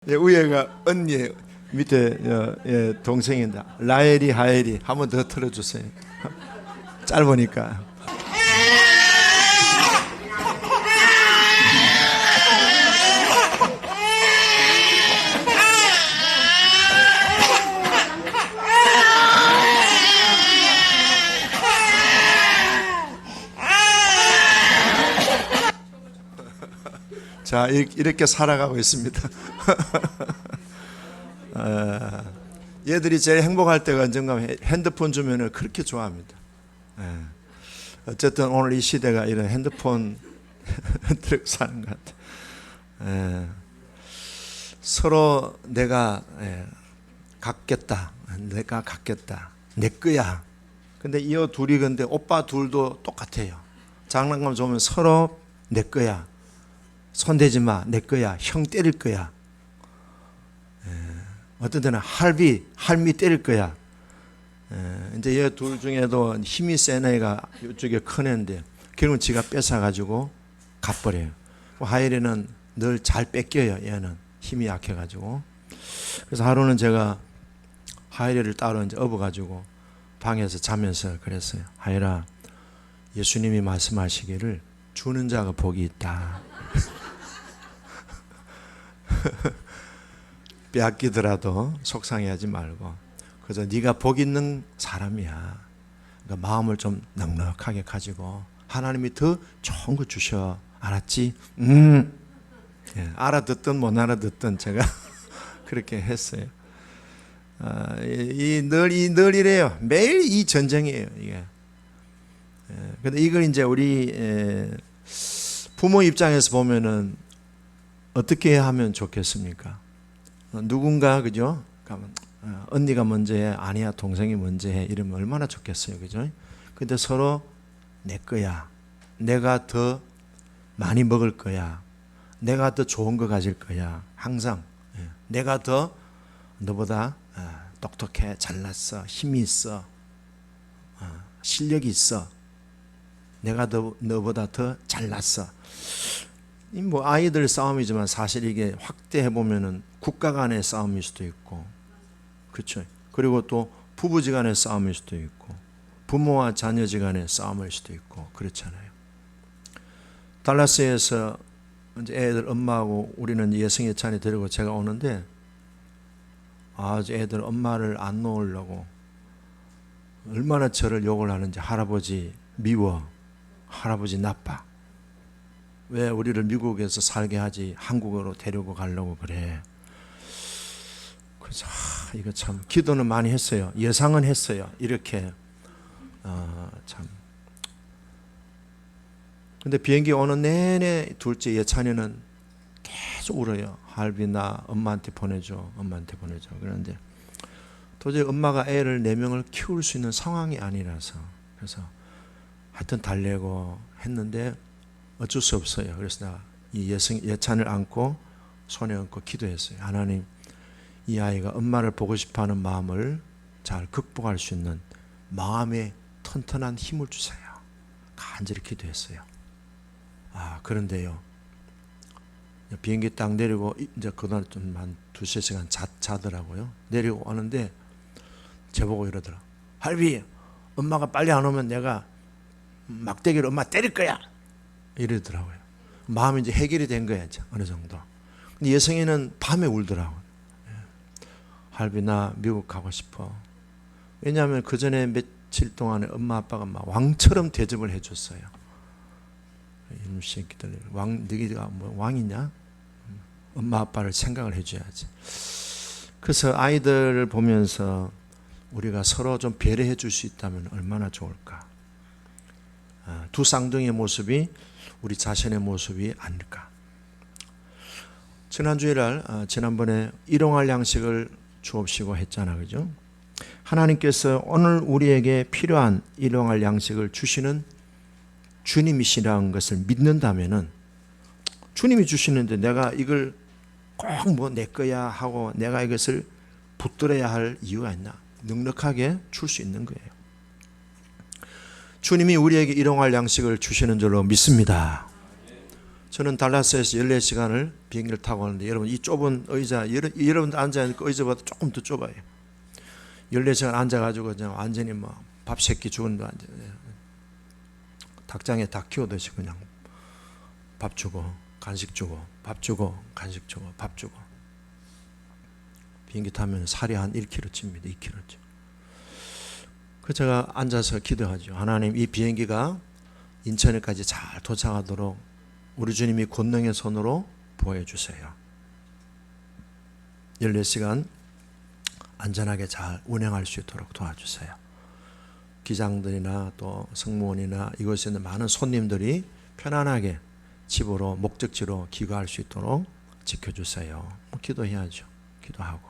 위에가 언니, 밑에 동생인데 라엘이 하엘이 한 번 더 틀어주세요. 짧으니까. 자, 이렇게 살아가고 있습니다. 얘들이 제일 행복할 때가 언젠가 핸드폰 주면은 그렇게 좋아합니다. 어쨌든 오늘 이 시대가 이런 핸드폰 들고 사는 것 같아요. 서로 내가 갖겠다, 내가 갖겠다, 내 거야. 근데 이 둘이 근데 오빠 둘도 똑같아요. 장난감 좋으면 서로 내 거야. 손대지 마, 내 거야. 형 때릴 거야. 어떤 때는 할미 때릴 거야. 이제 얘 둘 중에도 힘이 센 애가 이쪽에 큰 애인데 결국은 지가 뺏어가지고 가버려요. 하엘이는 늘 잘 뺏겨요. 얘는 힘이 약해가지고. 그래서 하루는 제가 하엘이를 따로 이제 업어가지고 방에서 자면서 그랬어요. 하엘아, 예수님이 말씀하시기를 주는 자가 복이 있다. 빼앗기더라도 속상해하지 말고 그래서 네가 복 있는 사람이야. 그러니까 마음을 좀 넉넉하게 가지고 하나님이 더 좋은 거 주셔. 알았지? 알아듣든 못 알아듣든 제가 그렇게 했어요. 늘 이래요. 매일 이 전쟁이에요. 이게. 근데 이걸 이제 우리 부모 입장에서 보면은 어떻게 하면 좋겠습니까? 누군가 그죠? 언니가 먼저 해, 아니야 동생이 먼저 해 이러면 얼마나 좋겠어요, 그죠? 근데 서로 내 거야, 내가 더 많이 먹을 거야, 내가 더 좋은 거 가질 거야. 항상 내가 더 너보다 똑똑해, 잘났어, 힘이 있어, 실력이 있어, 내가 너보다 더 잘났어. 뭐 아이들 싸움이지만 사실 이게 확대해 보면은 국가 간의 싸움일 수도 있고, 그렇죠. 그리고 또 부부지간의 싸움일 수도 있고, 부모와 자녀지간의 싸움일 수도 있고, 그렇잖아요. 달라스에서 이제 애들 엄마하고 우리는 예성 예찬이 데리고 제가 오는데, 아주 애들 엄마를 안 놓으려고 얼마나 저를 욕을 하는지. 할아버지 미워, 할아버지 나빠. 왜 우리를 미국에서 살게 하지 한국으로 데리고 가려고 그래. 그래서 이거 참 기도는 많이 했어요. 예상은 했어요. 이렇게 참. 근데 비행기 오는 내내 둘째 예찬이는 계속 울어요. 할비 나 엄마한테 보내줘, 엄마한테 보내줘. 그런데 도저히 엄마가 애를 4명을 키울 수 있는 상황이 아니라서, 그래서 하여튼 달래고 했는데 어쩔 수 없어요. 그래서 내가 이 예찬을 안고 손에 얹고 기도했어요. 하나님, 이 아이가 엄마를 보고 싶어하는 마음을 잘 극복할 수 있는 마음의 튼튼한 힘을 주세요. 간절히 기도했어요. 그런데요, 비행기 딱 내리고 이제 그날 좀 한 2-3시간 자더라고요. 내리고 오는데 저보고 이러더라. 할비, 엄마가 빨리 안 오면 내가 막대기로 엄마 때릴 거야. 이러더라고요. 마음이 이제 해결이 된 거야, 이제 어느 정도. 근데 예성이는 밤에 울더라고요. 할비 나 미국 가고 싶어. 왜냐하면 그 전에 며칠 동안에 엄마 아빠가 막 왕처럼 대접을 해줬어요. 이놈 새끼들, 너희가 뭐 왕이냐? 엄마 아빠를 생각을 해줘야지. 그래서 아이들을 보면서 우리가 서로 좀 배려해 줄 수 있다면 얼마나 좋을까. 두 쌍둥이의 모습이 우리 자신의 모습이 아닐까. 지난번에 일용할 양식을 주옵시고 했잖아, 그죠? 하나님께서 오늘 우리에게 필요한 일용할 양식을 주시는 주님이시라는 것을 믿는다면은, 주님이 주시는데 내가 이걸 꼭 뭐 내 거야 하고 내가 이것을 붙들어야 할 이유가 있나? 넉넉하게 줄 수 있는 거예요. 주님이 우리에게 일용할 양식을 주시는 줄로 믿습니다. 저는 달라스에서 14시간을 비행기를 타고 가는데 여러분 이 좁은 의자, 여러분들 앉아있는 그 의자보다 조금 더 좁아요. 14시간 앉아가지고 그냥 완전히 뭐 밥 새끼 죽은 데 앉아. 닭장에 닭 키우듯이 그냥 밥 주고 간식 주고 밥 주고 간식 주고 밥 주고. 비행기 타면 살이 한 1kg 찝니다. 2kg ጭ. 그 제가 앉아서 기도하죠. 하나님, 이 비행기가 인천에까지 잘 도착하도록 우리 주님이 권능의 손으로 보호해 주세요. 14시간 안전하게 잘 운행할 수 있도록 도와주세요. 기장들이나 또 승무원이나 이곳에 있는 많은 손님들이 편안하게 집으로 목적지로 귀가할 수 있도록 지켜주세요. 기도해야죠. 기도하고.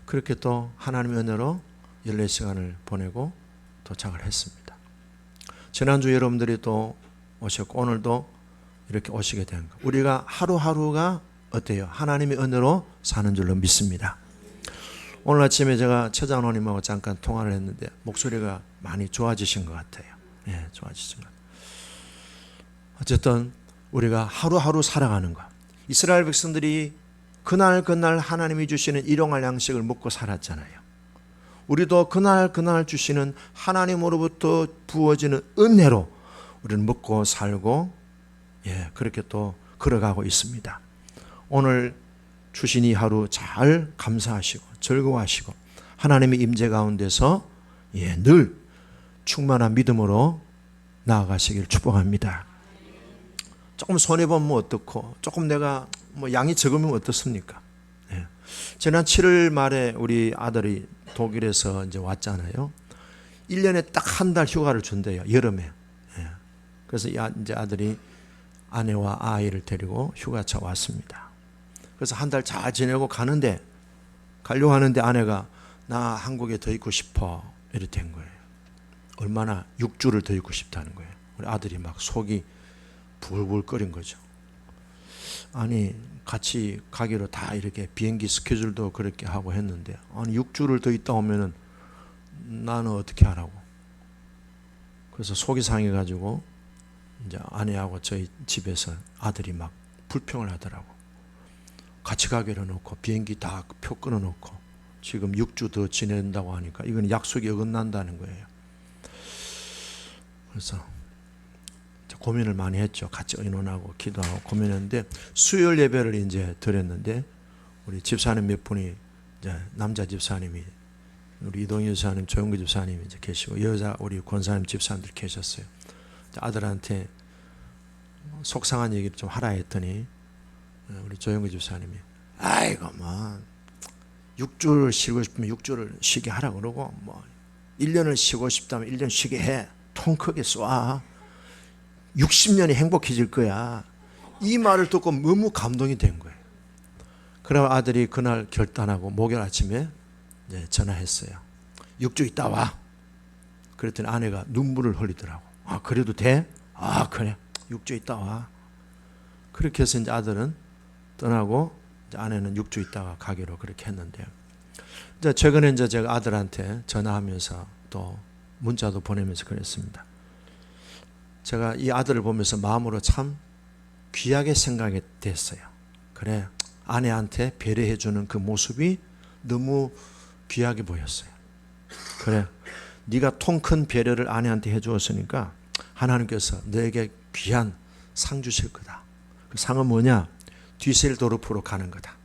그렇게 또 하나님의 은혜로 14시간을 보내고 도착을 했습니다. 지난주 여러분들이 또 오셨고 오늘도 이렇게 오시게 된 거. 우리가 하루하루가 어때요? 하나님의 은혜로 사는 줄로 믿습니다. 오늘 아침에 제가 처장로님하고 잠깐 통화를 했는데 목소리가 많이 좋아지신 것 같아요. 예, 좋아지신 것 같아요. 어쨌든 우리가 하루하루 살아가는 것. 이스라엘 백성들이 그날 하나님이 주시는 일용할 양식을 먹고 살았잖아요. 우리도 그날 주시는 하나님으로부터 부어지는 은혜로 우리는 먹고 살고 그렇게 또 걸어가고 있습니다. 오늘 주신 이 하루 잘 감사하시고 즐거워하시고 하나님의 임재 가운데서 늘 충만한 믿음으로 나아가시길 축복합니다. 조금 손해보면 어떻고 조금 내가 양이 적으면 어떻습니까? 지난 7월 말에 우리 아들이 독일에서 이제 왔잖아요. 1년에 딱 한 달 휴가를 준대요. 여름에. 그래서 이제 아들이 아내와 아이를 데리고 휴가차 왔습니다. 그래서 한 달 잘 지내고 가려고 하는데 아내가 나 한국에 더 있고 싶어 이렇게 된 거예요. 얼마나 6주를 더 있고 싶다는 거예요. 우리 아들이 막 속이 불불 끓인 거죠. 아니 같이 가기로 다 이렇게 비행기 스케줄도 그렇게 하고 했는데 아니 6주를 더 있다 오면은 나는 어떻게 하라고. 그래서 속이 상해가지고 이제 아내하고 저희 집에서 아들이 막 불평을 하더라고. 같이 가기로 해놓고 비행기 다 표 끊어놓고 지금 6주 더 지낸다고 하니까 이건 약속이 어긋난다는 거예요. 그래서 고민을 많이 했죠. 같이 의논하고 기도하고 고민했는데 수요일 예배를 이제 드렸는데 우리 집사님 몇 분이 이제 남자 집사님이 우리 이동희 집사님, 조영구 집사님이 이제 계시고 여자 우리 권사님 집사님들 계셨어요. 아들한테 속상한 얘기를 좀 하라 했더니 우리 조영구 집사님이 아이고 뭐 6주를 쉬고 싶으면 6주를 쉬게 하라 그러고 뭐 1년을 쉬고 싶다면 1년 쉬게 해. 통 크게 쏴. 60년이 행복해질 거야. 이 말을 듣고 너무 감동이 된 거예요. 그럼 아들이 그날 결단하고 목요일 아침에 이제 전화했어요. 6주 있다 와. 그랬더니 아내가 눈물을 흘리더라고. 아 그래도 돼? 아 그래. 6주 있다 와. 그렇게 해서 이제 아들은 떠나고 이제 아내는 6주 있다가 가기로 그렇게 했는데요. 이제 최근에 이제 제가 아들한테 전화하면서 또 문자도 보내면서 그랬습니다. 제가 이 아들을 보면서 마음으로 참 귀하게 생각이 됐어요. 그래, 아내한테 배려해주는 그 모습이 너무 귀하게 보였어요. 그래, 네가 통 큰 배려를 아내한테 해주었으니까 하나님께서 너에게 귀한 상 주실 거다. 그 상은 뭐냐? 뒤셀도르프로 가는 거다.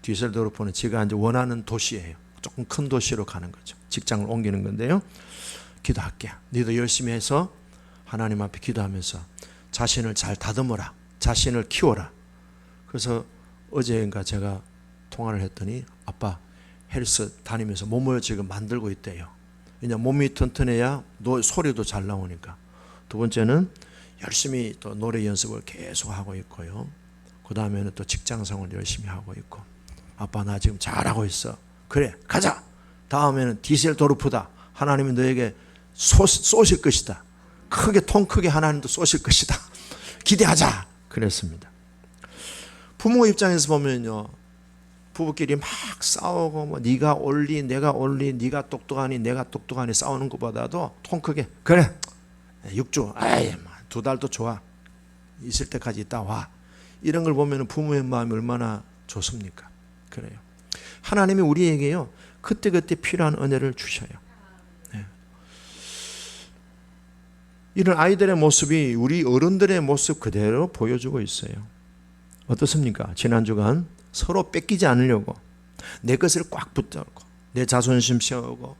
뒤셀도르프는 제가 이제 원하는 도시예요. 조금 큰 도시로 가는 거죠. 직장을 옮기는 건데요. 기도할게. 너도 열심히 해서 하나님 앞에 기도하면서 자신을 잘 다듬어라. 자신을 키워라. 그래서 어제인가 제가 통화를 했더니 아빠 헬스 다니면서 몸을 지금 만들고 있대요. 왜냐하면 몸이 튼튼해야 소리도 잘 나오니까. 두 번째는 열심히 또 노래 연습을 계속 하고 있고요. 그 다음에는 또 직장생활 열심히 하고 있고. 아빠 나 지금 잘하고 있어. 그래 가자. 다음에는 디셀도르프다. 하나님이 너에게 쏘실 것이다. 크게 통 크게 하나님도 쏘실 것이다. 기대하자. 그랬습니다. 부모 입장에서 보면요. 부부끼리 막 싸우고 뭐 네가 옳니 내가 옳니 네가 똑똑하니 내가 똑똑하니 싸우는 것보다도 통 크게 그래 6주 아이 2달도 좋아. 있을 때까지 있다 와. 이런 걸 보면 부모의 마음이 얼마나 좋습니까? 그래요. 하나님이 우리에게요, 그때그때 필요한 은혜를 주셔요. 네. 이런 아이들의 모습이 우리 어른들의 모습 그대로 보여주고 있어요. 어떻습니까? 지난 주간 서로 뺏기지 않으려고 내 것을 꽉 붙잡고 내 자존심 세우고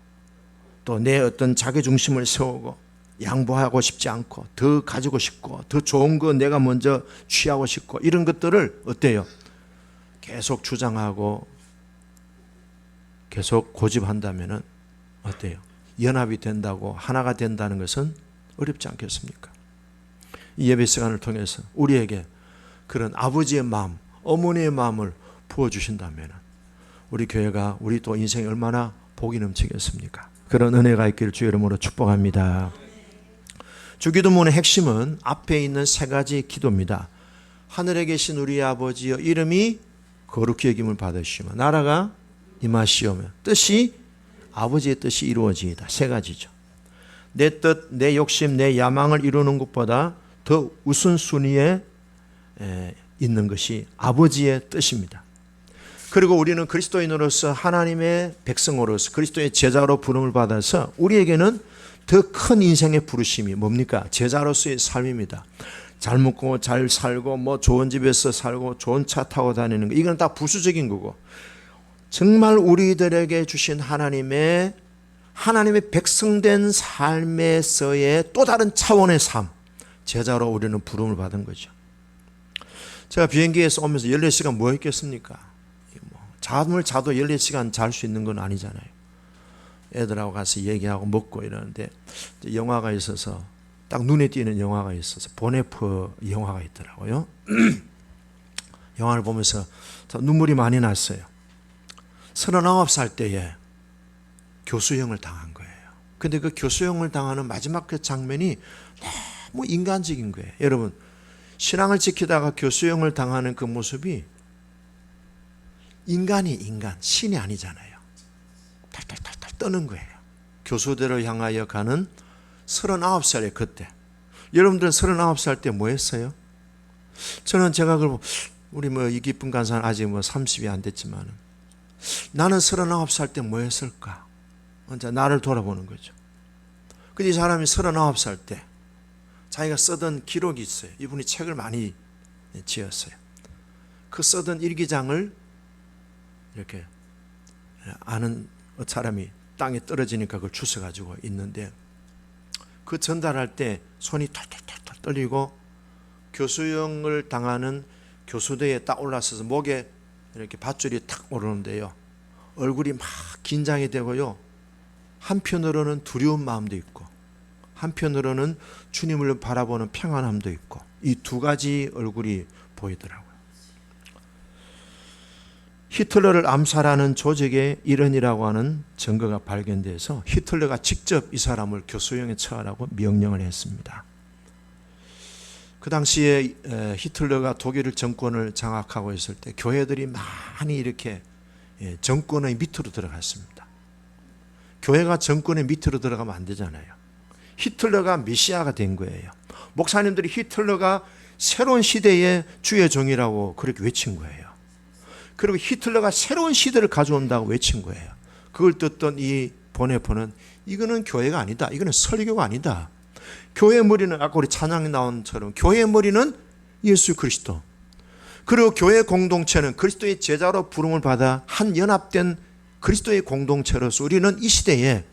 또 내 어떤 자기중심을 세우고 양보하고 싶지 않고 더 가지고 싶고 더 좋은 거 내가 먼저 취하고 싶고 이런 것들을 어때요? 계속 주장하고 계속 고집한다면 어때요? 연합이 된다고 하나가 된다는 것은 어렵지 않겠습니까? 이 예배 시간을 통해서 우리에게 그런 아버지의 마음, 어머니의 마음을 부어주신다면 우리 교회가 우리 또 인생이 얼마나 복이 넘치겠습니까? 그런 은혜가 있기를 주의 이름으로 축복합니다. 주기도문의 핵심은 앞에 있는 세 가지 기도입니다. 하늘에 계신 우리 아버지여 이름이 거룩히 여김을 받으시며 나라가 임하시오며 뜻이 아버지의 뜻이 이루어지이다. 세 가지죠. 내 뜻, 내 욕심, 내 야망을 이루는 것보다 더 우선순위에 있는 것이 아버지의 뜻입니다. 그리고 우리는 그리스도인으로서 하나님의 백성으로서 그리스도의 제자로 부름을 받아서 우리에게는 더 큰 인생의 부르심이 뭡니까? 제자로서의 삶입니다. 잘 먹고 잘 살고 뭐 좋은 집에서 살고 좋은 차 타고 다니는 거 이건 다 부수적인 거고 정말 우리들에게 주신 하나님의 백성된 삶에서의 또 다른 차원의 삶 제자로 우리는 부름을 받은 거죠. 제가 비행기에서 오면서 14시간 뭐 했겠습니까? 잠을 자도 14시간 잘 수 있는 건 아니잖아요. 애들하고 가서 얘기하고 먹고 이러는데 영화가 있어서 딱 눈에 띄는 영화가 있어서 보네프 영화가 있더라고요. 영화를 보면서 눈물이 많이 났어요. 39살 때에 교수형을 당한 거예요. 근데 그 교수형을 당하는 마지막 그 장면이 너무 인간적인 거예요. 여러분 신앙을 지키다가 교수형을 당하는 그 모습이 인간이 신이 아니잖아요. 탈탈탈탈 떠는 거예요. 교수들을 향하여 가는 39살의 그때. 여러분들은 39살 때 뭐 했어요? 저는 제가 우리 이 기쁜 간사는 아직 30이 안 됐지만 나는 39살 때 뭐 했을까? 혼자 나를 돌아보는 거죠. 근데 이 사람이 39살 때 자기가 쓰던 기록이 있어요. 이분이 책을 많이 지었어요. 그 쓰던 일기장을 이렇게 아는 사람이 땅에 떨어지니까 그걸 주워가지고 있는데 그 전달할 때 손이 털털털털 떨리고 교수형을 당하는 교수대에 딱 올라서서 목에 이렇게 밧줄이 탁 오르는데요. 얼굴이 막 긴장이 되고요. 한편으로는 두려운 마음도 있고 한편으로는 주님을 바라보는 평안함도 있고 이 두 가지 얼굴이 보이더라고요. 히틀러를 암살하는 조직의 일원이라고 하는 증거가 발견돼서 히틀러가 직접 이 사람을 교수형에 처하라고 명령을 했습니다. 그 당시에 히틀러가 독일 정권을 장악하고 있을 때 교회들이 많이 이렇게 정권의 밑으로 들어갔습니다. 교회가 정권의 밑으로 들어가면 안 되잖아요. 히틀러가 메시아가 된 거예요. 목사님들이 히틀러가 새로운 시대의 주의 종이라고 그렇게 외친 거예요. 그리고 히틀러가 새로운 시대를 가져온다고 외친 거예요. 그걸 듣던 이 보네포는 이거는 교회가 아니다. 이거는 설교가 아니다. 교회의 머리는 아까 우리 찬양이 나온처럼 교회의 머리는 예수 그리스도. 그리고 교회 공동체는 그리스도의 제자로 부름을 받아 한 연합된 그리스도의 공동체로서 우리는 이 시대에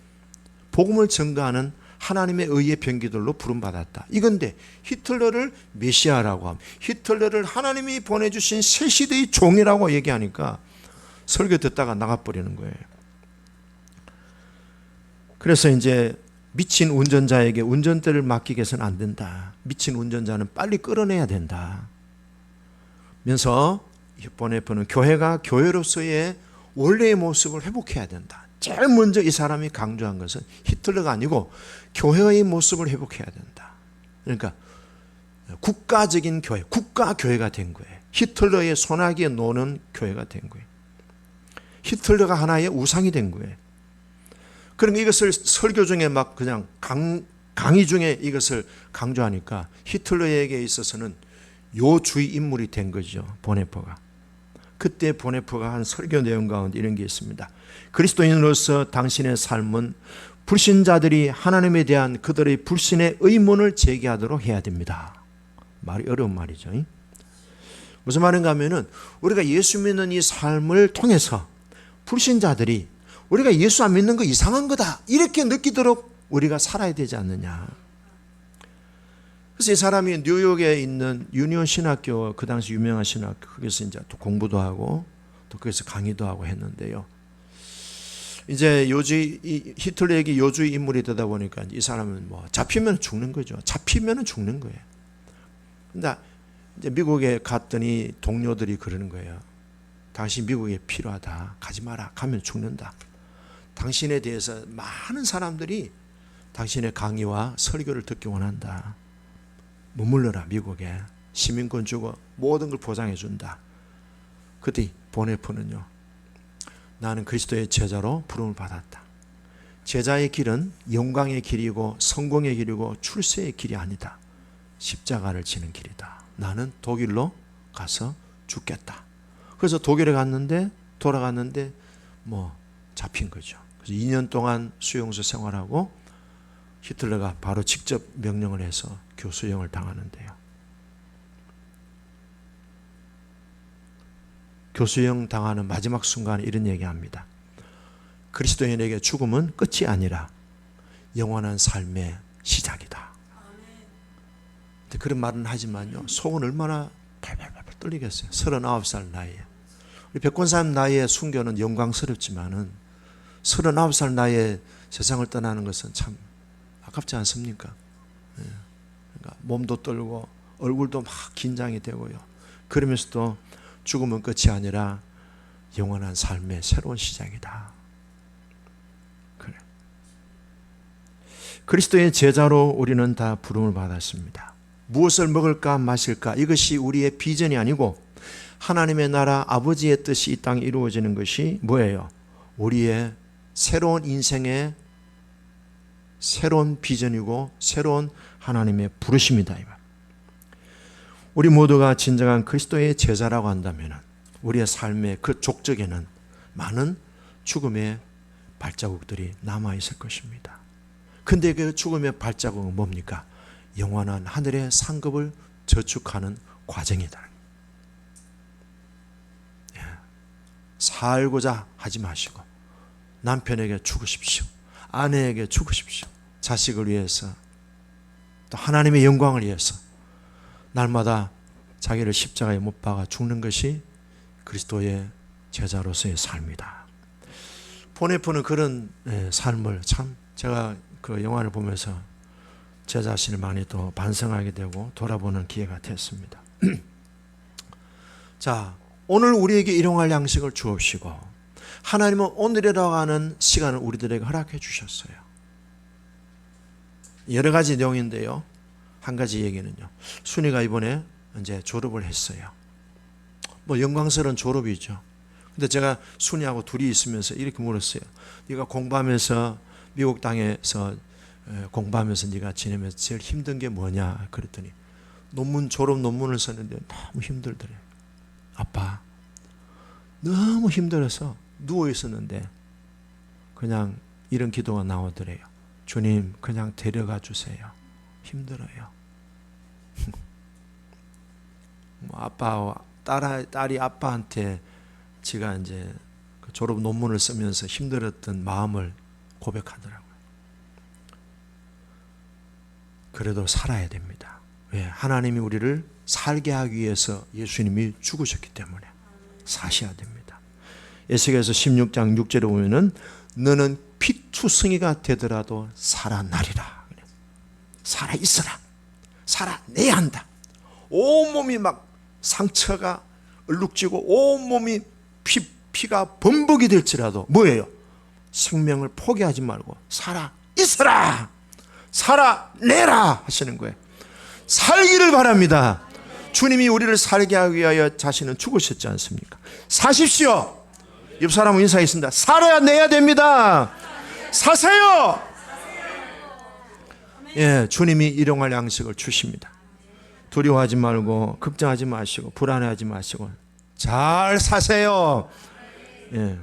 복음을 전가하는 하나님의 의의 병기들로 부름받았다. 이건데 히틀러를 메시아라고 함, 히틀러를 하나님이 보내주신 새 시대의 종이라고 얘기하니까 설교 듣다가 나가버리는 거예요. 그래서 이제 미친 운전자에게 운전대를 맡기게 해서는 안 된다. 미친 운전자는 빨리 끌어내야 된다. 면서 보네포는 교회가 교회로서의 원래의 모습을 회복해야 된다. 제일 먼저 이 사람이 강조한 것은 히틀러가 아니고 교회의 모습을 회복해야 된다. 그러니까 국가적인 교회, 국가교회가 된 거예요. 히틀러의 소나기에 노는 교회가 된 거예요. 히틀러가 하나의 우상이 된 거예요. 그러니까 이것을 설교 중에 막 그냥 강의 중에 이것을 강조하니까 히틀러에게 있어서는 요주의 인물이 된 거죠. 보네퍼가. 그때 보네퍼가 한 설교 내용 가운데 이런 게 있습니다. 그리스도인으로서 당신의 삶은 불신자들이 하나님에 대한 그들의 불신의 의문을 제기하도록 해야 됩니다. 말이 어려운 말이죠. 무슨 말인가 하면은 우리가 예수 믿는 이 삶을 통해서 불신자들이 우리가 예수 안 믿는 거 이상한 거다 이렇게 느끼도록 우리가 살아야 되지 않느냐. 그래서 이 사람이 뉴욕에 있는 유니온 신학교, 그 당시 유명한 신학교, 거기서 이제 또 공부도 하고 또 거기서 강의도 하고 했는데요. 이제 히틀러에게 요주의 인물이 되다 보니까 이 사람은 뭐 잡히면 죽는 거죠. 잡히면 죽는 거예요. 근데 이제 미국에 갔더니 동료들이 그러는 거예요. 당신 미국에 필요하다. 가지 마라. 가면 죽는다. 당신에 대해서 많은 사람들이 당신의 강의와 설교를 듣기 원한다. 머물러라. 미국에 시민권 주고 모든 걸 보장해 준다. 그때 보네퍼는요, 나는 그리스도의 제자로 부름을 받았다. 제자의 길은 영광의 길이고 성공의 길이고 출세의 길이 아니다. 십자가를 지는 길이다. 나는 독일로 가서 죽겠다. 그래서 독일에 돌아갔는데 뭐 잡힌 거죠. 그래서 2년 동안 수용소 생활하고 히틀러가 바로 직접 명령을 해서 교수형을 당하는데요. 교수형 당하는 마지막 순간에 이런 얘기합니다. 그리스도인에게 죽음은 끝이 아니라 영원한 삶의 시작이다. 그런 말은 하지만요, 속은 얼마나 팔팔팔 떨리겠어요. 39살 나이에. 우리 백권사님 나이에 순교는 영광스럽지만은 39살 나이에 세상을 떠나는 것은 참 아깝지 않습니까? 그러니까 몸도 떨고 얼굴도 막 긴장이 되고요. 그러면서도 죽음은 끝이 아니라 영원한 삶의 새로운 시작이다. 그래. 그리스도의 제자로 우리는 다 부름을 받았습니다. 무엇을 먹을까 마실까 이것이 우리의 비전이 아니고 하나님의 나라 아버지의 뜻이 이 땅에 이루어지는 것이 뭐예요? 우리의 새로운 인생의 새로운 비전이고 새로운 하나님의 부르심이다. 우리 모두가 진정한 그리스도의 제자라고 한다면 우리의 삶의 그 족적에는 많은 죽음의 발자국들이 남아있을 것입니다. 근데 그 죽음의 발자국은 뭡니까? 영원한 하늘의 상급을 저축하는 과정이다. 살고자 하지 마시고 남편에게 죽으십시오. 아내에게 죽으십시오. 자식을 위해서 또 하나님의 영광을 위해서 날마다 자기를 십자가에 못 박아 죽는 것이 그리스도의 제자로서의 삶이다. 보네퍼는 그런 삶을 참 제가 그 영화를 보면서 제 자신을 많이 또 반성하게 되고 돌아보는 기회가 됐습니다. 자, 오늘 우리에게 일용할 양식을 주옵시고 하나님은 오늘이라고 하는 시간을 우리들에게 허락해 주셨어요. 여러 가지 내용인데요. 한 가지 얘기는요. 순이가 이번에 이제 졸업을 했어요. 뭐 영광스러운 졸업이죠. 근데 제가 순이하고 둘이 있으면서 이렇게 물었어요. 네가 공부하면서 미국 땅에서 공부하면서 네가 지내면서 제일 힘든 게 뭐냐 그랬더니 졸업 논문을 썼는데 너무 힘들더래요. 아빠 너무 힘들어서 누워 있었는데 그냥 이런 기도가 나오더래요. 주님 그냥 데려가 주세요. 힘들어요. 아빠와 딸이 아빠한테 지가 이제 그 졸업 논문을 쓰면서 힘들었던 마음을 고백하더라고요. 그래도 살아야 됩니다. 왜? 하나님이 우리를 살게 하기 위해서 예수님이 죽으셨기 때문에 사셔야 됩니다. 에스겔서 16장 6절에 보면은 너는 피투성이가 되더라도 살아나리라. 살아있어라. 살아내야 한다. 온몸이 막 상처가 얼룩지고 온몸이 피가 범벅이 될지라도 뭐예요? 생명을 포기하지 말고 살아있어라. 살아내라 하시는 거예요. 살기를 바랍니다. 주님이 우리를 살게 하기 위하여 자신은 죽으셨지 않습니까? 사십시오. 옆 사람은 인사했습니다. 살아내야 됩니다. 사세요. 예, 주님이 일용할 양식을 주십니다. 두려워하지 말고 걱정하지 마시고 불안해하지 마시고 잘 사세요. 예.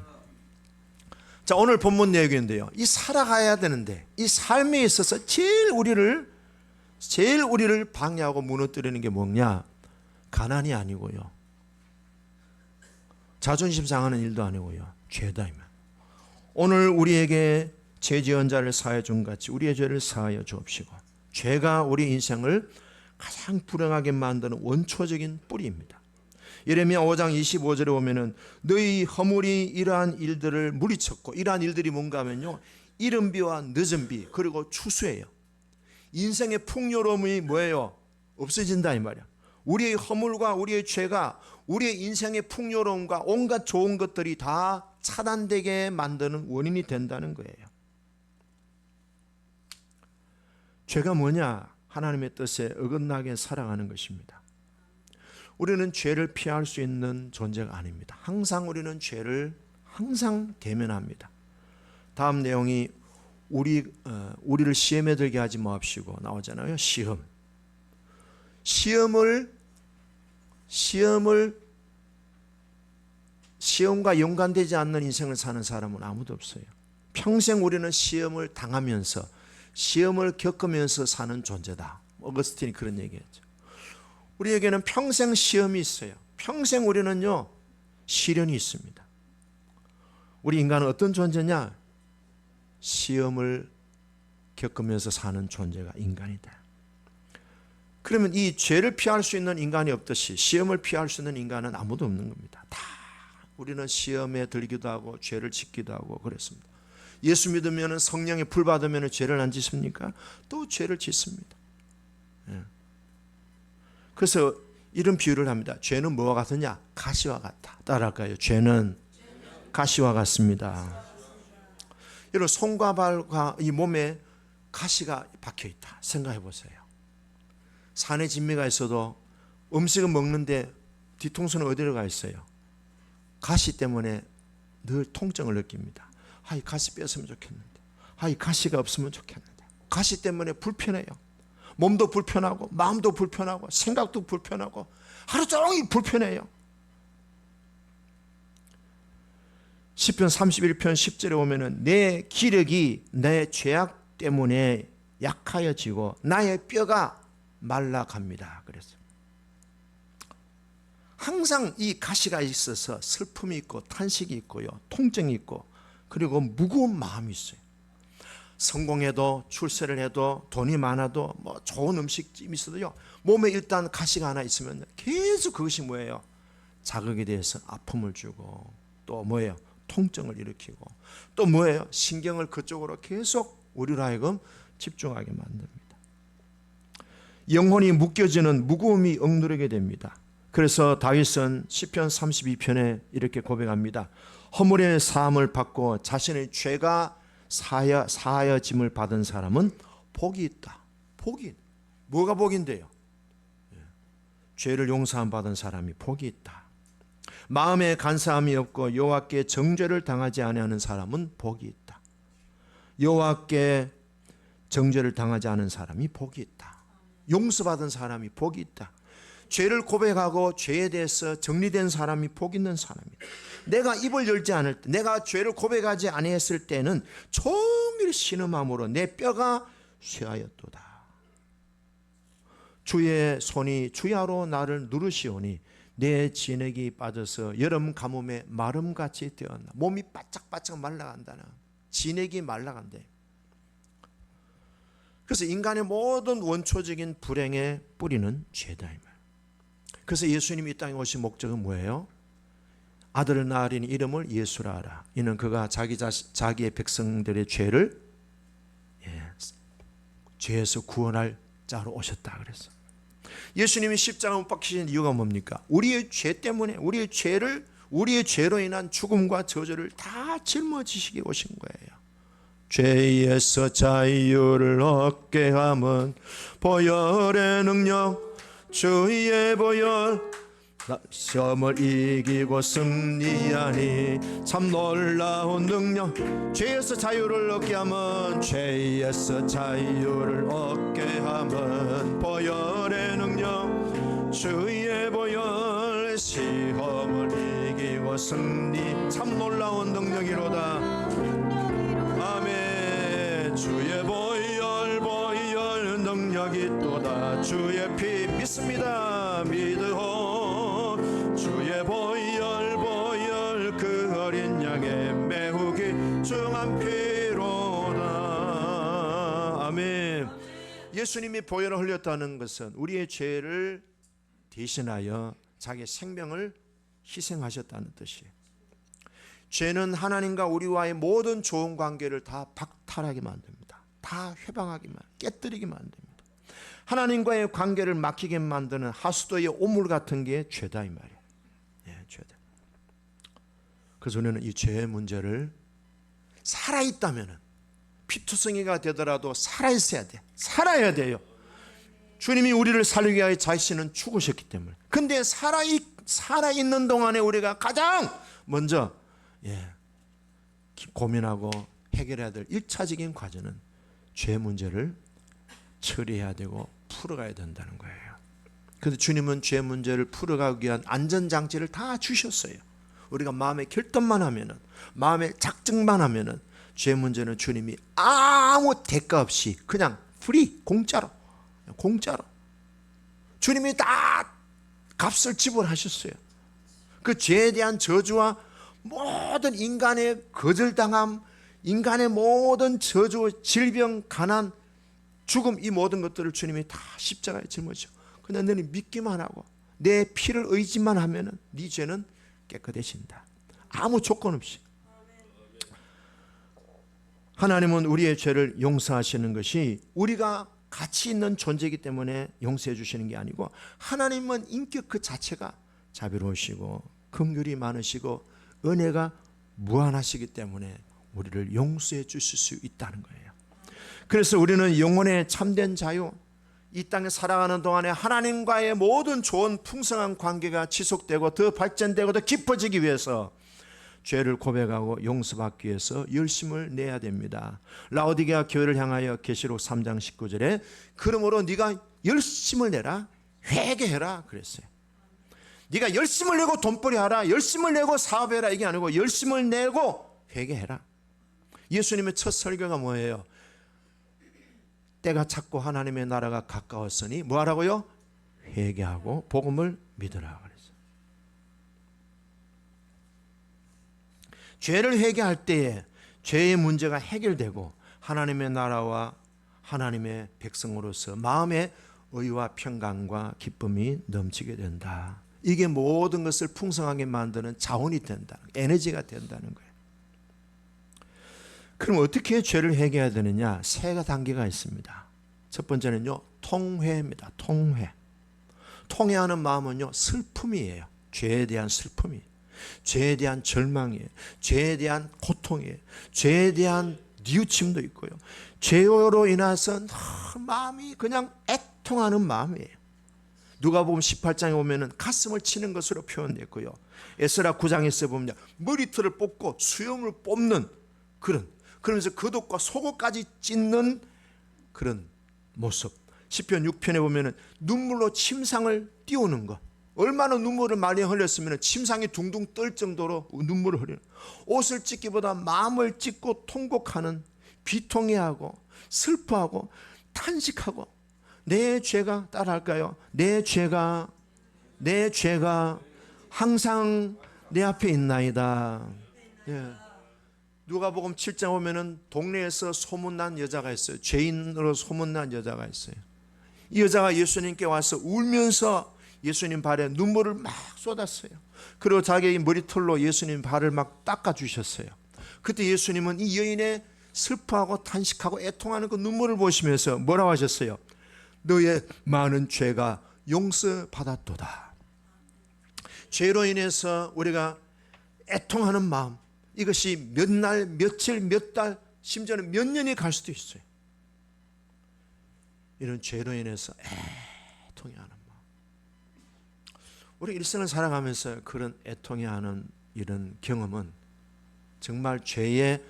자, 오늘 본문 내용인데요. 이 살아가야 되는데 이 삶에 있어서 제일 우리를 방해하고 무너뜨리는 게 뭐냐? 가난이 아니고요. 자존심 상하는 일도 아니고요. 죄다. 오늘 우리에게 죄 지은 자를 사하여 준 같이 우리의 죄를 사하여 주옵시고, 죄가 우리 인생을 가장 불행하게 만드는 원초적인 뿌리입니다. 예레미야 5장 25절에 보면은 너희 허물이 이러한 일들을 물리쳤고, 이러한 일들이 뭔가 하면요, 이른 비와 늦은 비 그리고 추수예요. 인생의 풍요로움이 뭐예요? 없어진다 이 말이야. 우리의 허물과 우리의 죄가 우리의 인생의 풍요로움과 온갖 좋은 것들이 다 차단되게 만드는 원인이 된다는 거예요. 죄가 뭐냐? 하나님의 뜻에 어긋나게 살아가는 것입니다. 우리는 죄를 피할 수 있는 존재가 아닙니다. 항상 우리는 죄를 항상 대면합니다. 다음 내용이 우리를 시험에 들게 하지 마옵시고 나오잖아요. 시험과 연관되지 않는 인생을 사는 사람은 아무도 없어요. 평생 우리는 시험을 당하면서 시험을 겪으면서 사는 존재다. 어거스틴이 그런 얘기했죠. 우리에게는 평생 시험이 있어요. 평생 우리는요, 시련이 있습니다. 우리 인간은 어떤 존재냐? 시험을 겪으면서 사는 존재가 인간이다. 그러면 이 죄를 피할 수 있는 인간이 없듯이 시험을 피할 수 있는 인간은 아무도 없는 겁니다. 다 우리는 시험에 들기도 하고 죄를 짓기도 하고 그랬습니다. 예수 믿으면 성령의 불 받으면 죄를 안 짓습니까? 또 죄를 짓습니다. 그래서 이런 비유를 합니다. 죄는 뭐와 같으냐? 가시와 같다. 따라할까요? 죄는 가시와 같습니다. 여러분, 손과 발과 이 몸에 가시가 박혀 있다 생각해 보세요. 산에 진미가 있어도 음식을 먹는데 뒤통수는 어디로 가 있어요? 가시 때문에 늘 통증을 느낍니다. 이 가시 뺐으면 좋겠는데, 이 가시가 없으면 좋겠는데. 가시 때문에 불편해요. 몸도 불편하고 마음도 불편하고 생각도 불편하고 하루 종일 불편해요. 시편 31편 10절에 보면은 내 기력이 내 죄악 때문에 약하여지고 나의 뼈가 말라갑니다. 그래서 항상 이 가시가 있어서 슬픔이 있고 탄식이 있고요, 통증이 있고, 그리고 무거운 마음이 있어요. 성공해도 출세를 해도 돈이 많아도 뭐 좋은 음식집이 있어도요, 몸에 일단 가시가 하나 있으면 계속 그것이 뭐예요? 자극에 대해서 아픔을 주고, 또 뭐예요? 통증을 일으키고, 또 뭐예요? 신경을 그쪽으로 계속 우리로 하여금 집중하게 만듭니다. 영혼이 묶여지는 무거움이 억누르게 됩니다. 그래서 다윗은 시편 32편에 이렇게 고백합니다. 허물의 사함을 받고 자신의 죄가 사하여짐을 받은 사람은 복이 있다. 복이, 뭐가 복인데요? 죄를 용서함 받은 사람이 복이 있다. 마음에 간사함이 없고 여호와께 정죄를 당하지 아니하는 사람은 복이 있다. 여호와께 정죄를 당하지 않은 사람이 복이 있다. 용서받은 사람이 복이 있다. 죄를 고백하고 죄에 대해서 정리된 사람이 복 있는 사람이다. 내가 입을 열지 않을 때, 내가 죄를 고백하지 아니했을 때는 종일 신음함으로 내 뼈가 쇠하였도다. 주의 손이 주야로 나를 누르시오니 내 진액이 빠져서 여름 가뭄에 마름같이 되었나. 몸이 바짝바짝 말라간다는, 진액이 말라간대. 그래서 인간의 모든 원초적인 불행의 뿌리는 죄다 이 말. 그래서 예수님이 이 땅에 오신 목적은 뭐예요? 아들을 낳으리니 이름을 예수라 하라. 이는 그가 자기의 백성들의 죄를 죄에서 구원할 자로 오셨다 그랬어. 예수님이 십자가 못 박히신 이유가 뭡니까? 우리의 죄 때문에, 우리의 죄로 인한 죽음과 저주를 다 짊어지시게 오신 거예요. 죄에서 자유를 얻게 함은 보혈의 능력, 주의 보혈 시험을 이기고 승리하니 참 놀라운 능력. 죄에서 자유를 얻게 하면, 죄에서 자유를 얻게 하면 보혈의 능력, 주의 보혈. 시험을 이기고 승리 참 놀라운 능력이로다. 아멘. 주의 보혈 보혈 능력이 또다. 주의 피 믿습니다. 믿으오. 주의 보혈 보혈 그 어린 양의 매우 귀중한 피로다. 아멘. 예수님이 보혈을 흘렸다는 것은 우리의 죄를 대신하여 자기 생명을 희생하셨다는 뜻이에요. 죄는 하나님과 우리와의 모든 좋은 관계를 다 박탈하게 만듭니다. 다 회방하게 깨뜨리게 만듭니다. 하나님과의 관계를 막히게 만드는 하수도의 오물 같은 게 죄다 이 말이에요. 예, 죄다. 그래서 우리는 이 죄의 문제를 살아있다면, 피투성이가 되더라도 살아있어야 돼. 살아야 돼요. 주님이 우리를 살리기 위하여 자신은 죽으셨기 때문에. 근데 살아있는 동안에 우리가 가장 먼저 고민하고 해결해야 될 1차적인 과제는 죄 문제를 처리해야 되고 풀어가야 된다는 거예요. 그래서 주님은 죄 문제를 풀어가기 위한 안전장치를 다 주셨어요. 우리가 마음의 결단만 하면은, 마음의 작정만 하면은 죄 문제는 주님이 아무 대가 없이 그냥 프리, 공짜로 주님이 다 값을 지불하셨어요. 그 죄에 대한 저주와 모든 인간의 거절당함, 인간의 모든 저주, 질병, 가난, 죽음, 이 모든 것들을 주님이 다 십자가에 짊어지죠. 그런데 너는 믿기만 하고 내 피를 의지만 하면은 네 죄는 깨끗해진다. 아무 조건 없이. 하나님은 우리의 죄를 용서하시는 것이 우리가 가치 있는 존재이기 때문에 용서해 주시는 게 아니고, 하나님은 인격 그 자체가 자비로우시고 긍휼이 많으시고 은혜가 무한하시기 때문에 우리를 용서해 주실 수 있다는 거예요. 그래서 우리는 영혼의 참된 자유, 이 땅에 살아가는 동안에 하나님과의 모든 좋은 풍성한 관계가 지속되고 더 발전되고 더 깊어지기 위해서 죄를 고백하고 용서받기 위해서 열심을 내야 됩니다. 라오디게아 교회를 향하여 계시록 3장 19절에 그러므로 네가 열심을 내라, 회개해라 그랬어요. 네가 열심을 내고 돈벌이 하라, 열심을 내고 사업해라, 이게 아니고 열심을 내고 회개해라. 예수님의 첫 설교가 뭐예요? 때가 찼고 하나님의 나라가 가까웠으니 뭐 하라고요? 회개하고 복음을 믿으라 그랬어요. 죄를 회개할 때에 죄의 문제가 해결되고 하나님의 나라와 하나님의 백성으로서 마음의 의와 평강과 기쁨이 넘치게 된다. 이게 모든 것을 풍성하게 만드는 자원이 된다, 에너지가 된다는 거예요. 그럼 어떻게 죄를 회개해야 되느냐? 세 단계가 있습니다. 첫 번째는요, 통회입니다. 통회하는 마음은요, 슬픔이에요. 죄에 대한 슬픔이에요. 죄에 대한 절망이에요. 죄에 대한 고통이에요. 죄에 대한 뉘우침도 있고요. 죄로 인해서 마음이 그냥 애통하는 마음이에요. 누가복음 18장에 보면은 가슴을 치는 것으로 표현됐고요. 에스라 9장에서 보면 머리털을 뽑고 수염을 뽑는 그러면서 겉옷과 속옷까지 찢는 그런 모습. 시편 6편에 보면은 눈물로 침상을 띄우는 것. 얼마나 눈물을 많이 흘렸으면 침상이 둥둥 떨 정도로 눈물을 흘리는, 옷을 찢기보다 마음을 찢고 통곡하는, 비통해하고 슬퍼하고 탄식하고, 내 죄가 따라할까요? 내 죄가 항상 내 앞에 있나이다. 예. 누가복음 7장 보면은 동네에서 소문난 여자가 있어요. 죄인으로 소문난 여자가 있어요. 이 여자가 예수님께 와서 울면서 예수님 발에 눈물을 막 쏟았어요. 그리고 자기의 머리털로 예수님 발을 막 닦아주셨어요. 그때 예수님은 이 여인의 슬퍼하고 탄식하고 애통하는 그 눈물을 보시면서 뭐라고 하셨어요? 너의 많은 죄가 용서받았도다. 죄로 인해서 우리가 애통하는 마음, 이것이 몇 날, 며칠, 몇 달, 심지어는 몇 년이 갈 수도 있어요. 이런 죄로 인해서 애통해하는 마음. 우리 일생을 살아가면서 그런 애통해하는 이런 경험은 정말 죄의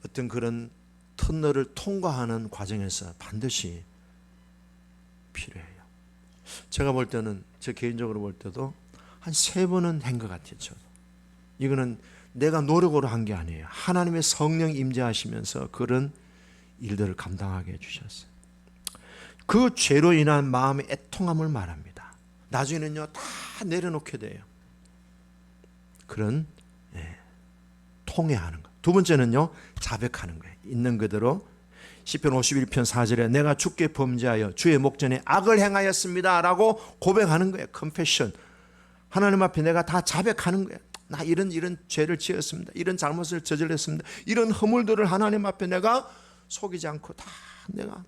어떤 그런 터널을 통과하는 과정에서 반드시 필요해요. 제가 볼 때는, 저 개인적으로 볼 때도 한 3번은 한 것 같아요. 저도. 이거는 내가 노력으로 한 게 아니에요. 하나님의 성령 임재하시면서 그런 일들을 감당하게 해주셨어요. 그 죄로 인한 마음의 애통함을 말합니다. 나중에는요 다 내려놓게 돼요. 그런 통회하는 것. 두 번째는요 자백하는 거예요. 있는 그대로 시편 51편 4절에 내가 주께 범죄하여 주의 목전에 악을 행하였습니다 라고 고백하는 거예요. confession. 하나님 앞에 내가 다 자백하는 거예요. 나 이런 죄를 지었습니다. 이런 잘못을 저질렀습니다. 이런 허물들을 하나님 앞에 내가 속이지 않고 다 내가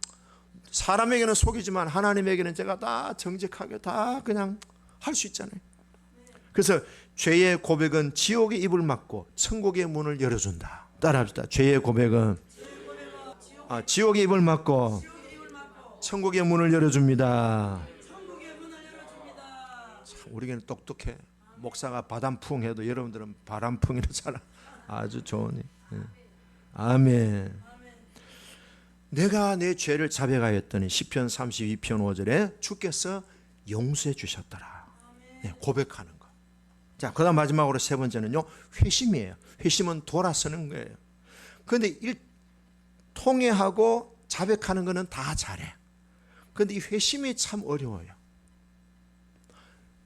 사람에게는 속이지만 하나님에게는 제가 다 정직하게 다 그냥 할 수 있잖아요. 그래서 죄의 고백은 지옥의 입을 막고 천국의 문을 열어준다. 따라합시다. 죄의 고백은 지옥의 입을 막고 천국의 문을 열어줍니다. 참, 우리에게는 똑똑해. 목사가 바람풍 해도 여러분들은 바람풍이라 잘 아주 좋으니. 아멘. 내가 내 죄를 자백하였더니 시편 32편 5절에 주께서 용서해 주셨더라. 고백하는 거. 자, 그다음 마지막으로 3번째는요 회심이에요. 회심은 돌아서는 거예요. 그런데 통회하고 자백하는 거는 다 잘해. 그런데 이 회심이 참 어려워요.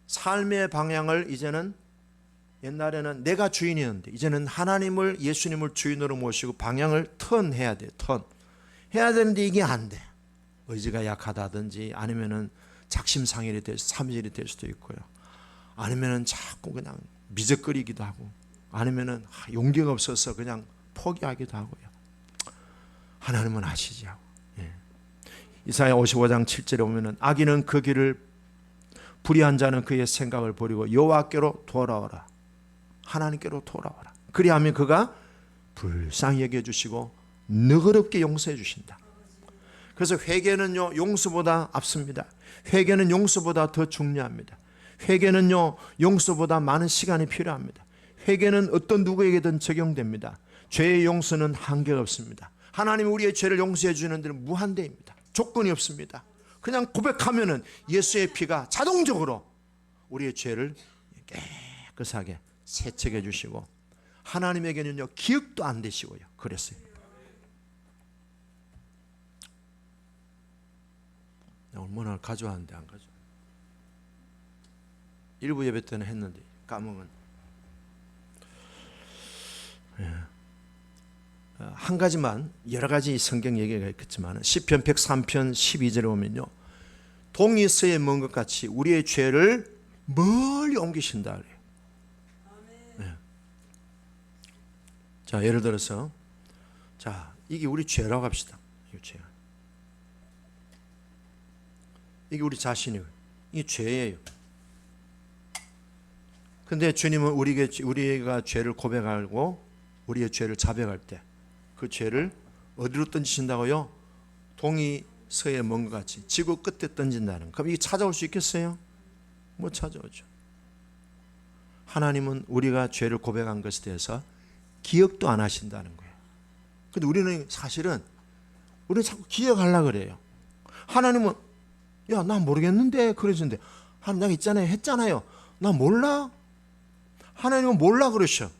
삶의 방향을 이제는, 옛날에는 내가 주인이었는데 이제는 하나님을, 예수님을 주인으로 모시고 방향을 턴해야 돼요. 해야 되는데 이게 안 돼. 의지가 약하다든지 아니면은 작심삼일이 될 수도 있고요. 아니면은 자꾸 그냥 미적거리기도 하고, 아니면은 용기가 없어서 그냥 포기하기도 하고요. 하나님은 아시지 하고. 이사야 55장 7절에 보면은 악인은 그 길을, 불의한 자는 그의 생각을 버리고 여호와께로 돌아오라. 하나님께로 돌아오라. 그리하면 그가 불쌍히 여겨주시고 너그럽게 용서해 주신다. 그래서 회개는요 용서보다 앞섭니다. 회개는 용서보다 더 중요합니다. 회개는요 용서보다 많은 시간이 필요합니다. 회개는 어떤 누구에게든 적용됩니다. 죄의 용서는 한계가 없습니다. 하나님이 우리의 죄를 용서해 주는 데는 무한대입니다. 조건이 없습니다. 그냥 고백하면은 예수의 피가 자동적으로 우리의 죄를 깨끗하게 세척해 주시고, 하나님에게는요 기억도 안 되시고요. 그랬어요. 얼마나 가져왔는데 안 가져. 일부 예배 때는 했는데 까먹은. 한 가지만, 여러 가지 성경 얘기가 있겠지만 시편 103편 12절에 보면요 동이 서에 먼 것 같이 우리의 죄를 멀리 옮기신다 그래요. 자, 예를 들어서 자 이게 우리 죄라고 합시다. 이게 우리 자신이에요. 이게 죄예요. 근데 주님은 우리가 죄를 고백하고 우리의 죄를 자백할 때 그 죄를 어디로 던지신다고요? 동이 서에 먼 것 같이 지구 끝에 던진다는. 그럼 이게 찾아올 수 있겠어요? 못 찾아오죠. 하나님은 우리가 죄를 고백한 것에 대해서 기억도 안 하신다는 거예요. 근데 우리는 사실은 우리는 자꾸 기억하려고 그래요. 하나님은 야, 나 모르겠는데 그러시는데 하나님 내가 있잖아요. 했잖아요. 나 몰라? 하나님은 몰라 그러셔.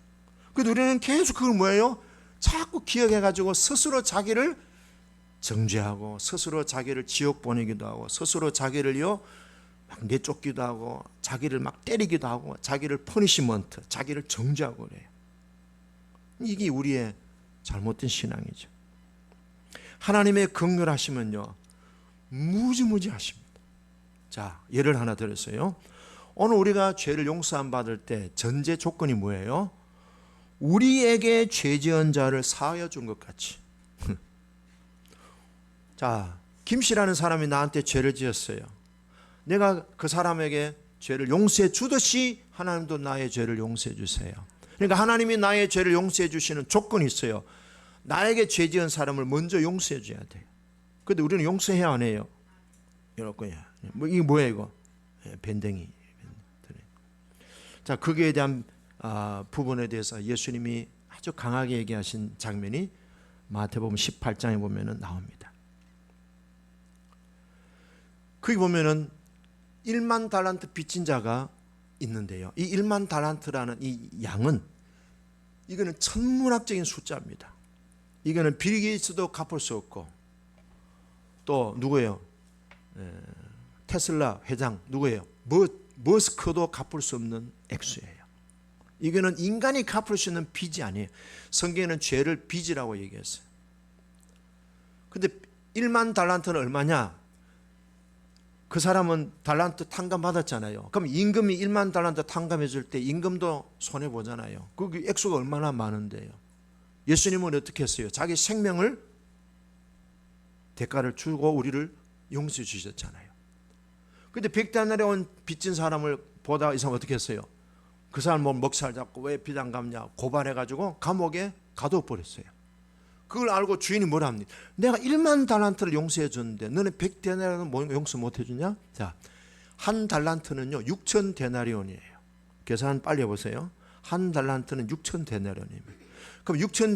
근데 우리는 계속 그걸 뭐예요? 자꾸 기억해가지고 스스로 자기를 정죄하고 스스로 자기를 지옥 보내기도 하고 스스로 자기를요 막 내쫓기도 하고 자기를 막 때리기도 하고 자기를 퍼니시먼트, 자기를 정죄하고 그래요. 이게 우리의 잘못된 신앙이죠. 하나님의 긍휼하심은요 무지무지 하십니다. 자, 예를 하나 들었어요. 오늘 우리가 죄를 용서 안 받을 때 전제 조건이 뭐예요? 우리에게 죄 지은 자를 사하여 준 것 같이. 자, 김씨라는 사람이 나한테 죄를 지었어요. 내가 그 사람에게 죄를 용서해 주듯이 하나님도 나의 죄를 용서해 주세요. 그러니까 하나님이 나의 죄를 용서해 주시는 조건이 있어요. 나에게 죄 지은 사람을 먼저 용서해 줘야 돼요. 근데 우리는 용서해야 안 해요. 이럴 거야. 이게 뭐야 이거? 밴댕이. 자, 거기에 대한 부분에 대해서 예수님이 아주 강하게 얘기하신 장면이 마태복음 18장에 보면은 나옵니다. 거기 보면은 1만 달란트 빚진 자가 있는데요. 이 1만 달란트라는 이 양은 이거는 천문학적인 숫자입니다. 이거는 빌 게이츠도 갚을 수 없고 또 누구예요? 테슬라 회장 누구예요? 머스크도 갚을 수 없는 액수예요. 이거는 인간이 갚을 수 있는 빚이 아니에요. 성경에는 죄를 빚이라고 얘기했어요. 근데 1만 달란트는 얼마냐? 그 사람은 달란트 탕감 받았잖아요. 그럼 임금이 1만 달란트 탕감해 줄 때 임금도 손해 보잖아요. 그 액수가 얼마나 많은데요. 예수님은 어떻게 했어요? 자기 생명을 대가를 주고 우리를 용서해 주셨잖아요. 근데 100데나리온 빚진 사람을 보다 이 사람 어떻게 했어요? 그 사람 뭐 먹살 잡고 왜 빚 안 갚냐 고발해가지고 감옥에 가둬버렸어요. 그걸 알고 주인이 뭐라 합니까? 내가 1만 달란트를 용서해 줬는데 너는 100데나리온은 뭐 용서 못 해주냐? 자, 한 달란트는요 6천 데나리온이에요. 계산 빨리 해보세요. 한 달란트는 6천 데나리온입니다. 그럼 6천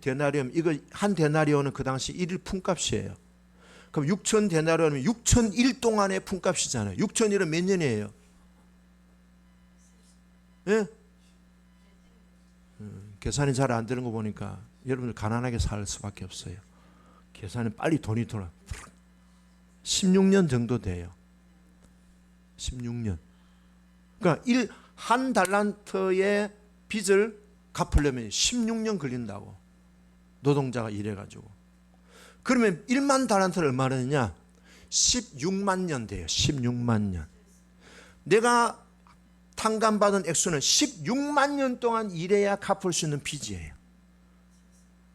데나리온 이거 한 데나리온은 그 당시 1일 품값이에요. 그럼 6천 데나리온이면 6,001 동안의 품값이잖아요. 6,001은 몇 년이에요? 예? 계산이 잘 안 되는 거 보니까 여러분들 가난하게 살 수밖에 없어요. 계산은 빨리 돈이 돌아. 16년 정도 돼요. 16년. 그러니까 한 달란트의 빚을 갚으려면 16년 걸린다고. 노동자가 일해가지고. 그러면 1만 달란트를 얼마나 했냐? 16만 년 돼요. 16만 년. 내가 탕감받은 액수는 16만 년 동안 일해야 갚을 수 있는 빚이에요.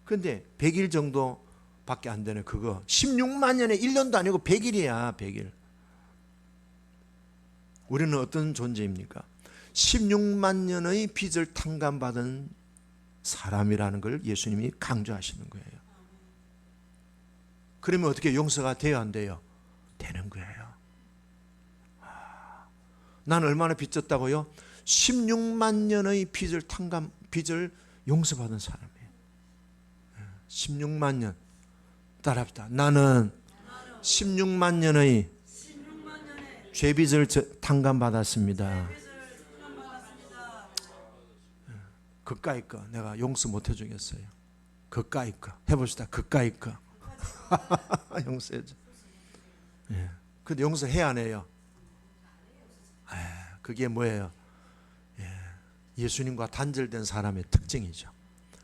그런데 100일 정도밖에 안 되네. 그거 16만 년에 1년도 아니고 100일이야. 100일. 우리는 어떤 존재입니까? 16만 년의 빚을 탕감받은 사람이라는 걸 예수님이 강조하시는 거예요. 그러면 어떻게 용서가 돼요? 안 돼요? 되는 거예요. 난 얼마나 빚졌다고요? 16만 년의 빚을 용서받은 사람이에요. 16만 년. 따라합시다. 나는 16만 년의 죄빚을 탕감받았습니다. 그까이 거 내가 용서 못 해주겠어요. 그까이 거 해봅시다. 그까이 거 용서해줘. 예. 근데 용서해야 안 해요? 그게 뭐예요? 예수님과 단절된 사람의 특징이죠.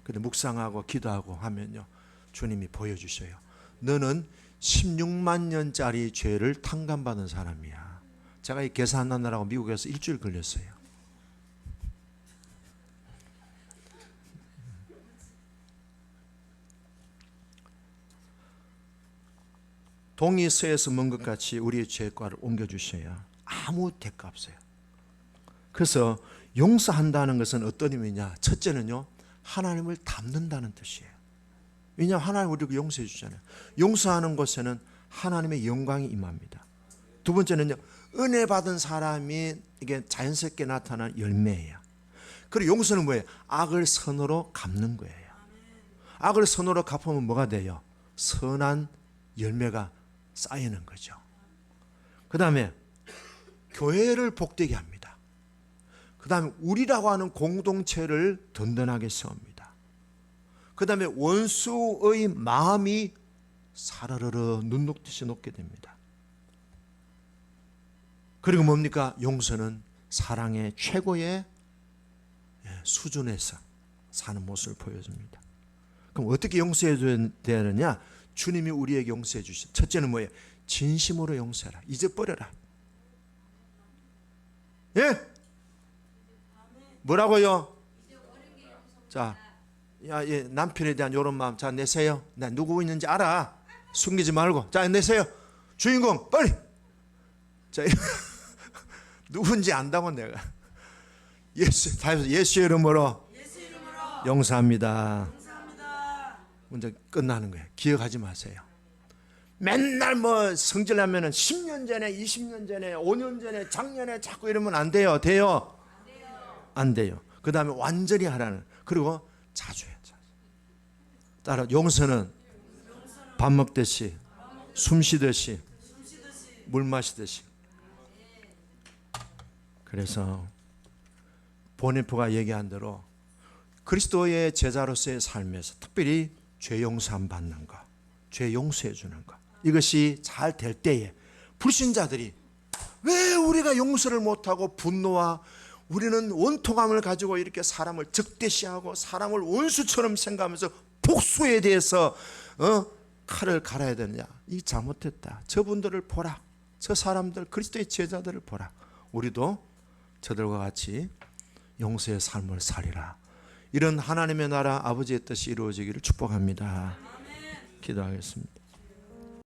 근데 묵상하고 기도하고 하면요, 주님이 보여주셔요. 너는 16만 년짜리 죄를 탕감받은 사람이야. 제가 이 계산하느라고 미국에서 일주일 걸렸어요. 동이 서에서 먼 것 같이 우리의 죄과를 옮겨주셔야 아무 대가 없어요. 그래서 용서한다는 것은 어떤 의미냐? 첫째는요, 하나님을 닮는다는 뜻이에요. 왜냐하면 하나님 우리를 용서해 주잖아요. 용서하는 곳에는 하나님의 영광이 임합니다. 두 번째는요, 은혜 받은 사람이 이게 자연스럽게 나타난 열매예요. 그리고 용서는 뭐예요? 악을 선으로 갚는 거예요. 악을 선으로 갚으면 뭐가 돼요? 선한 열매가 쌓이는 거죠. 그 다음에 교회를 복되게 합니다. 그 다음에 우리라고 하는 공동체를 든든하게 세웁니다. 그 다음에 원수의 마음이 사르르르 눈 녹듯이 녹게 됩니다. 그리고 뭡니까? 용서는 사랑의 최고의 수준에서 사는 모습을 보여줍니다. 그럼 어떻게 용서해야 되느냐? 주님이 우리에게 용서해 주신 첫째는 뭐예요? 진심으로 용서해라. 잊어버려라. 예? 뭐라고요? 자, 남편에 대한 이런 마음, 자, 내세요. 나 누구 있는지 알아. 숨기지 말고. 자, 내세요. 주인공, 빨리. 자, 누군지 안다고 내가. 예수 이름으로 용서합니다. 먼저 끝나는 거예요. 기억하지 마세요. 맨날 뭐 성질나면은 10년 전에, 20년 전에, 5년 전에, 작년에 자꾸 이러면 안 돼요. 돼요? 안 돼요. 그 다음에 완전히 하라는. 그리고 자주 해. 자주. 따라 용서는 밥 먹듯이, 숨 쉬듯이, 물 마시듯이. 그래서 보네포가 얘기한 대로 그리스도의 제자로서의 삶에서 특별히 죄 용서함 받는 것, 죄 용서해 주는 것, 이것이 잘 될 때에 불신자들이 왜 우리가 용서를 못하고 분노와 우리는 원통함을 가지고 이렇게 사람을 적대시하고 사람을 원수처럼 생각하면서 복수에 대해서 칼을 갈아야 되느냐. 이 잘못했다. 저분들을 보라. 저 사람들, 그리스도의 제자들을 보라. 우리도 저들과 같이 용서의 삶을 살리라. 이런 하나님의 나라 아버지의 뜻이 이루어지기를 축복합니다. 기도하겠습니다.